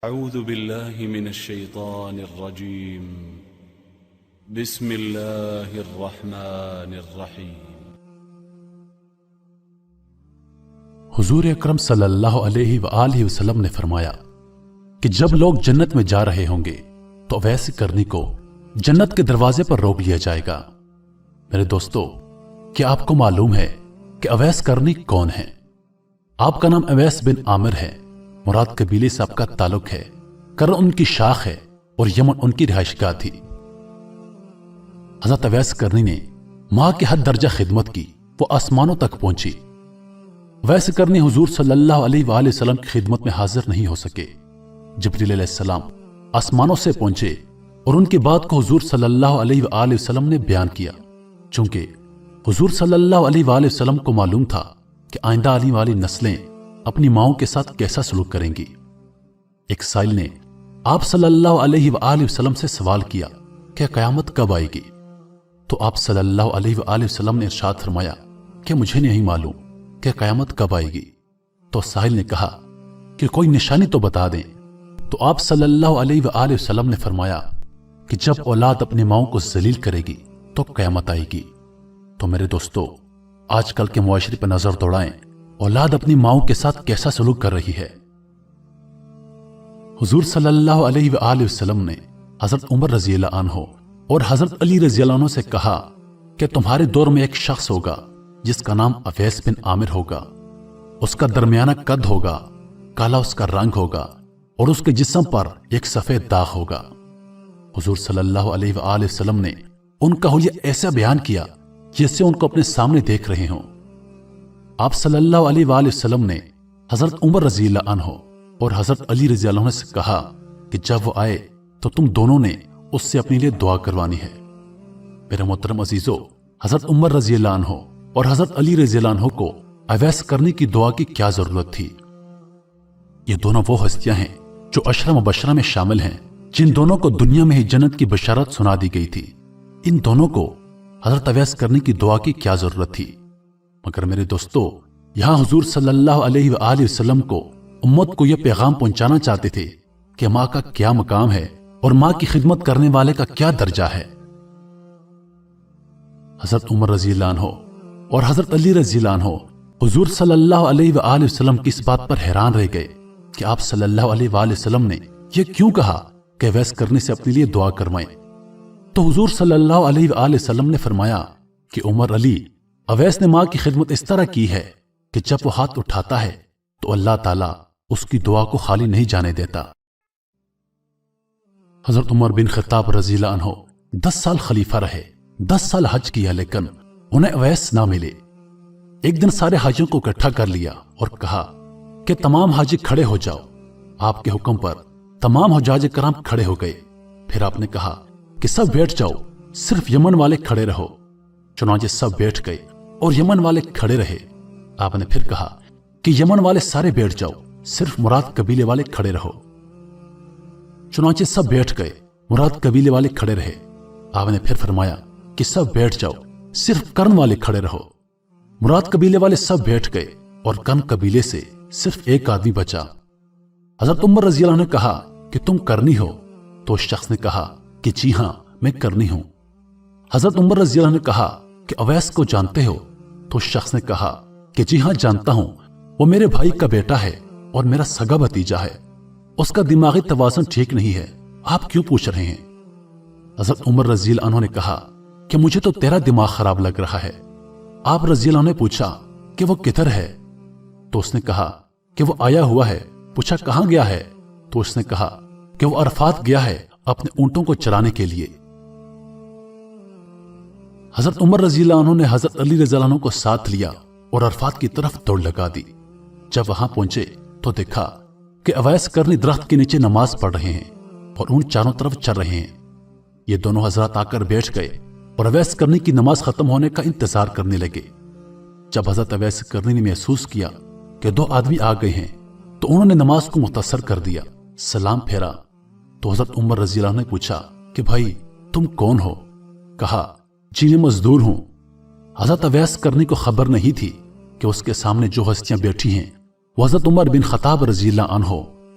أعوذ بالله من الشيطان الرجيم بسم الله الرحمن الرحيم حضور اکرم صلی اللہ علیہ وآلہ وسلم نے فرمایا کہ جب لوگ جنت میں جا رہے ہوں گے تو اویس کرنی کو جنت کے دروازے پر روک لیا جائے گا۔ میرے دوستو، کیا آپ کو معلوم ہے کہ اویس کرنی کون ہے؟ آپ کا نام اویس بن عامر ہے۔ مراد قبیلے سے آپ کا تعلق ہے، کرن ان کی شاخ ہے اور یمن ان کی رہائش گاہ تھی۔ حضرت اویس کرنی نے ماں کے حد درجہ خدمت کی، وہ آسمانوں تک پہنچی۔ اویس کرنی حضور صلی اللہ علیہ وآلہ وسلم کی خدمت میں حاضر نہیں ہو سکے۔ جبریل علیہ السلام آسمانوں سے پہنچے اور ان کی بات کو حضور صلی اللہ علیہ وآلہ وسلم نے بیان کیا، چونکہ حضور صلی اللہ علیہ وآلہ وسلم کو معلوم تھا کہ آئندہ آنے والی نسلیں اپنی ماؤں کے ساتھ کیسا سلوک کریں گی۔ ایک سائل نے آپ صلی اللہ علیہ وآلہ وسلم سے سوال کیا کہ قیامت کب آئے گی؟ تو آپ صلی اللہ علیہ وآلہ وسلم نے ارشاد فرمایا کہ مجھے نہیں معلوم کہ قیامت کب آئے گی۔ تو سائل نے کہا کہ کوئی نشانی تو بتا دیں۔ تو آپ صلی اللہ علیہ وآلہ وسلم نے فرمایا کہ جب اولاد اپنی ماؤں کو ذلیل کرے گی تو قیامت آئے گی۔ تو میرے دوستو، آج کل کے معاشرے پر نظر دوڑائیں، اولاد اپنی ماؤں کے ساتھ کیسا سلوک کر رہی ہے۔ حضور صلی اللہ علیہ وآلہ وسلم نے حضرت عمر رضی اللہ عنہ اور حضرت علی رضی اللہ عنہ سے کہا کہ تمہارے دور میں ایک شخص ہوگا جس کا نام اویس بن عامر ہوگا۔ اس کا درمیانہ قد ہوگا، کالا اس کا رنگ ہوگا اور اس کے جسم پر ایک سفید داغ ہوگا۔ حضور صلی اللہ علیہ وآلہ وسلم نے ان کا حلیہ ایسا بیان کیا جیسے ان کو اپنے سامنے دیکھ رہے ہوں۔ آپ صلی اللہ علیہ وآلہ وسلم نے حضرت عمر رضی اللہ عنہ اور حضرت علی رضی اللہ عنہ سے کہا کہ جب وہ آئے تو تم دونوں نے اس سے اپنے لیے دعا کروانی ہے۔ میرے محترم عزیزو، حضرت عمر رضی اللہ عنہ اور حضرت علی رضی اللہ عنہ کو اویس کرنی کی دعا کی کیا ضرورت تھی؟ یہ دونوں وہ ہستیاں ہیں جو عشرہ مبشرہ میں شامل ہیں، جن دونوں کو دنیا میں ہی جنت کی بشارت سنا دی گئی تھی۔ ان دونوں کو حضرت اویس کرنی کی دعا کی کیا ضرورت تھی؟ مگر میرے دوستو، یہاں حضور صلی اللہ علیہ وآلہ وسلم کو امت کو یہ پیغام پہنچانا چاہتے تھے کہ ماں کا کیا مقام ہے اور ماں کی خدمت کرنے والے کا کیا درجہ ہے۔ حضرت عمر رضی اللہ عنہ اور حضرت علی رضی اللہ عنہ حضور صلی اللہ علیہ وآلہ وسلم کی اس بات پر حیران رہ گئے کہ آپ صلی اللہ علیہ وآلہ وسلم نے یہ کیوں کہا کہ اویس کرنے سے اپنے لیے دعا کروائیں۔ تو حضور صلی اللہ علیہ وآلہ وسلم نے فرمایا کہ عمر، علی، اویس نے ماں کی خدمت اس طرح کی ہے کہ جب وہ ہاتھ اٹھاتا ہے تو اللہ تعالیٰ اس کی دعا کو خالی نہیں جانے دیتا۔ حضرت عمر بن خطاب رضی اللہ عنہ 10 سال خلیفہ رہے، 10 سال حج کیا، لیکن انہیں اویس نہ ملے۔ ایک دن سارے حاجیوں کو اکٹھا کر لیا اور کہا کہ تمام حاجی کھڑے ہو جاؤ۔ آپ کے حکم پر تمام حجاج کرام کھڑے ہو گئے۔ پھر آپ نے کہا کہ سب بیٹھ جاؤ، صرف یمن والے کھڑے رہو۔ چنانچہ سب بیٹھ گئے اور یمن والے کھڑے رہے۔ آپ نے پھر کہا کہ یمن والے سارے بیٹھ جاؤ، صرف مراد قبیلے والے کھڑے رہو۔ چنانچہ سب بیٹھ گئے، مراد قبیلے والے کھڑے رہے۔ آپ نے پھر فرمایا کہ سب بیٹھ جاؤ، صرف کرن والے کھڑے رہو۔ مراد قبیلے والے سب بیٹھ گئے اور کرن قبیلے سے صرف ایک آدمی بچا۔ حضرت عمر رضی اللہ عنہ نے کہا کہ تم کرنی ہو؟ تو اس شخص نے کہا کہ جی ہاں، میں کرنی ہوں۔ حضرت عمر رضی اللہ عنہ نے کہا کہ اویس کو جانتے ہو؟ تو اس شخص نے کہا کہ جی ہاں جانتا ہوں، وہ میرے بھائی کا بیٹا ہے اور میرا سگا بھتیجا ہے۔ اس کا دماغی توازن ٹھیک نہیں ہے، آپ کیوں پوچھ رہے ہیں؟ حضرت عمر رضی اللہ عنہ نے کہا کہ مجھے تو تیرا دماغ خراب لگ رہا ہے۔ آپ رضی اللہ عنہ نے پوچھا کہ وہ کدھر ہے؟ تو اس نے کہا کہ وہ آیا ہوا ہے۔ پوچھا کہاں گیا ہے؟ تو اس نے کہا کہ وہ عرفات گیا ہے اپنے اونٹوں کو چرانے کے لیے۔ حضرت عمر رضی اللہ عنہ نے حضرت علی رضی اللہ عنہ کو ساتھ لیا اور عرفات کی طرف دوڑ لگا دی۔ جب وہاں پہنچے تو دیکھا کہ اویس کرنی درخت کے نیچے نماز پڑھ رہے ہیں اور اونٹ چاروں طرف چر رہے ہیں۔ یہ دونوں حضرات آ کر بیٹھ گئے اور اویس کرنی کی نماز ختم ہونے کا انتظار کرنے لگے۔ جب حضرت اویس کرنی نے محسوس کیا کہ 2 آدمی آ گئے ہیں تو انہوں نے نماز کو مختصر کر دیا، سلام پھیرا۔ تو حضرت عمر رضی اللہ عنہ نے پوچھا کہ بھائی تم کون ہو؟ کہا جی میں مزدور ہوں۔ حضرت اویس کرنی کو خبر نہیں تھی کہ اس کے سامنے جو ہستیاں بیٹھی ہیں وہ حضرت عمر بن خطاب رضی اللہ عنہ